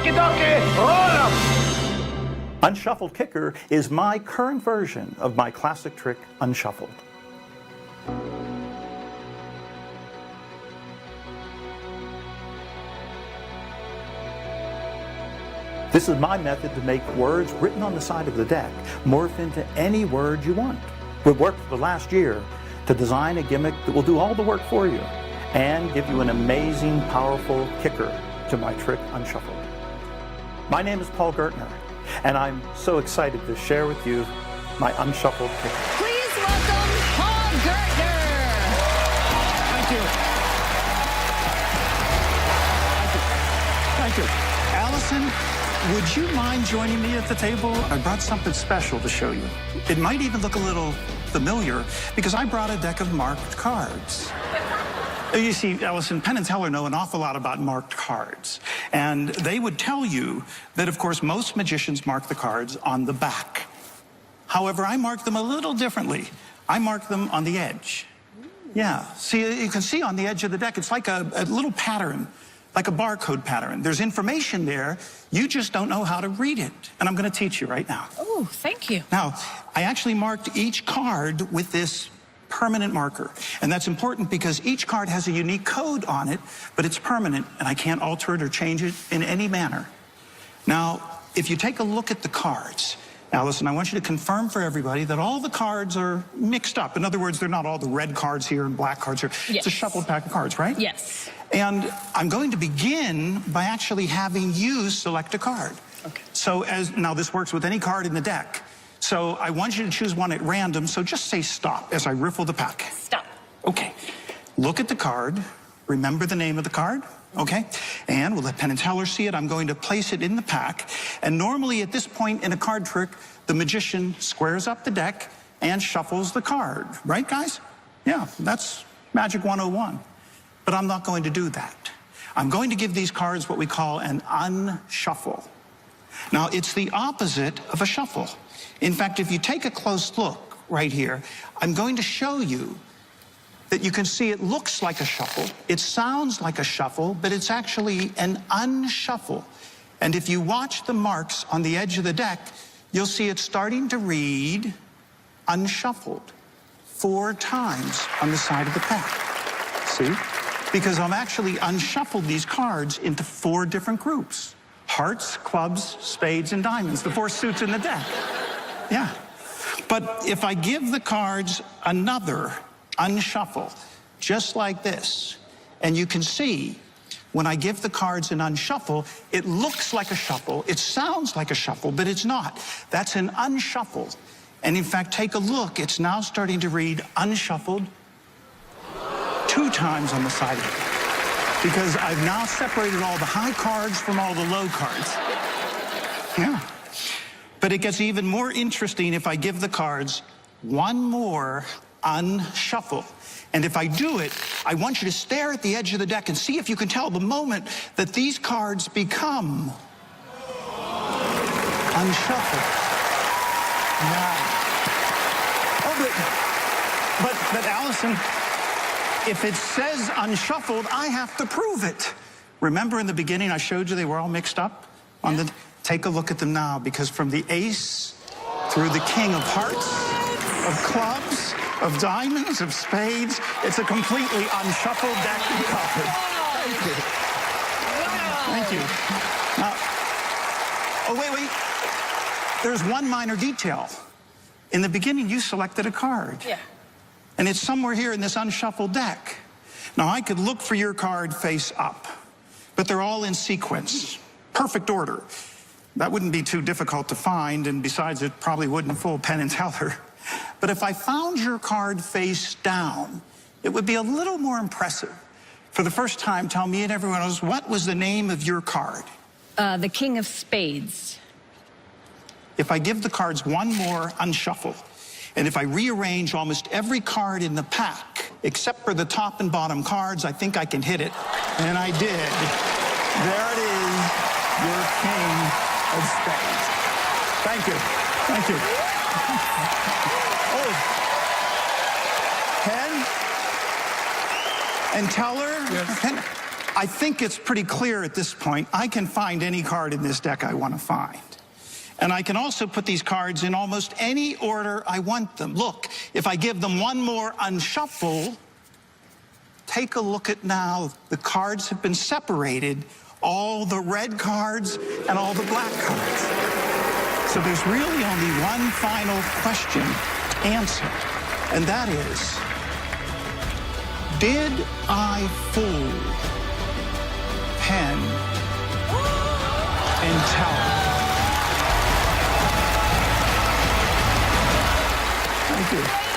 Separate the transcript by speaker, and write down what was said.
Speaker 1: Okie dokie, roll 'em!
Speaker 2: Unshuffled Kicker is my current version of my classic trick, Unshuffled. This is my method to make words written on the side of the deck morph into any word you want. We've worked for the last year to design a gimmick that will do all the work for you and give you an amazing, powerful kicker to my trick, Unshuffled. My name is Paul Gertner, and I'm so excited to share with you my Unshuffled kicker.
Speaker 3: Please welcome Paul Gertner.
Speaker 4: Thank you. Thank you. Allison, would you mind joining me at the table? I brought something special to show you. It might even look a little familiar because I brought a deck of marked cards. You see, Allison, Penn and Teller know an awful lot about marked cards. And they would tell you that, of course, most magicians mark the cards on the back. However, I mark them a little differently. I mark them on the edge. Yeah, see, you can see on the edge of the deck, it's like a little pattern, like a barcode pattern. There's information there, you just don't know how to read it. And I'm gonna teach you right now.
Speaker 3: Oh, thank you.
Speaker 4: Now, I actually marked each card with this permanent marker. And that's important because each card has a unique code on it, but it's permanent and I can't alter it or change it in any manner. Now, if you take a look at the cards, Allison, I want you to confirm for everybody that all the cards are mixed up. In other words, they're not all the red cards here and black cards here.
Speaker 3: Yes.
Speaker 4: It's a shuffled pack of cards, right?
Speaker 3: Yes.
Speaker 4: And I'm going to begin by actually having you select a card.
Speaker 3: Okay.
Speaker 4: So now this works with any card in the deck. So I want you to choose one at random, so just say stop as I riffle the pack.
Speaker 3: Stop.
Speaker 4: Okay. Look at the card. Remember the name of the card. Okay? And we'll let Penn and Teller see it. I'm going to place it in the pack. And normally at this point in a card trick, the magician squares up the deck and shuffles the card. Right, guys? Yeah, that's Magic 101. But I'm not going to do that. I'm going to give these cards what we call an unshuffle. Now, it's the opposite of a shuffle. In fact, if you take a close look right here, I'm going to show you that you can see it looks like a shuffle, it sounds like a shuffle, but it's actually an unshuffle. And if you watch the marks on the edge of the deck, you'll see it starting to read unshuffled 4 times on the side of the pack. See? Because I've actually unshuffled these cards into 4 different groups. Hearts, clubs, spades, and diamonds, the 4 suits in the deck. Yeah. But if I give the cards another unshuffle, just like this, and you can see when I give the cards an unshuffle, it looks like a shuffle, it sounds like a shuffle, but it's not. That's an unshuffle. And in fact, take a look, it's now starting to read unshuffled 2 times on the side of it. Because I've now separated all the high cards from all the low cards. Yeah. But it gets even more interesting if I give the cards one more unshuffle. And if I do it, I want you to stare at the edge of the deck and see if you can tell the moment that these cards become unshuffled. Now, but Allison, if it says unshuffled, I have to prove it. Remember in the beginning I showed you they were all mixed up? Take a look at them now, because from the ace through the king of hearts, of clubs, of diamonds, of spades, it's a completely unshuffled deck of cards. Thank you. Thank you. Now, oh, wait. There's one minor detail. In the beginning, you selected a card.
Speaker 3: Yeah.
Speaker 4: And it's somewhere here in this unshuffled deck. Now, I could look for your card face up, but they're all in sequence, perfect order. That wouldn't be too difficult to find, and besides, it probably wouldn't fool Penn and Teller. But if I found your card face down, it would be a little more impressive. For the first time, tell me and everyone else, what was the name of your card?
Speaker 3: The king of spades.
Speaker 4: If I give the cards one more unshuffle, and if I rearrange almost every card in the pack, except for the top and bottom cards, I think I can hit it. And I did. There it is, your king of spades. Thank you. Thank you. Oh. Penn and Teller.
Speaker 1: Yes.
Speaker 4: Penn, I think it's pretty clear at this point. I can find any card in this deck I want to find. And I can also put these cards in almost any order I want them. Look, if I give them one more unshuffle, take a look at now. The cards have been separated, all the red cards and all the black cards. So there's really only one final question answered, and that is, did I fool Penn and Teller? Thank you.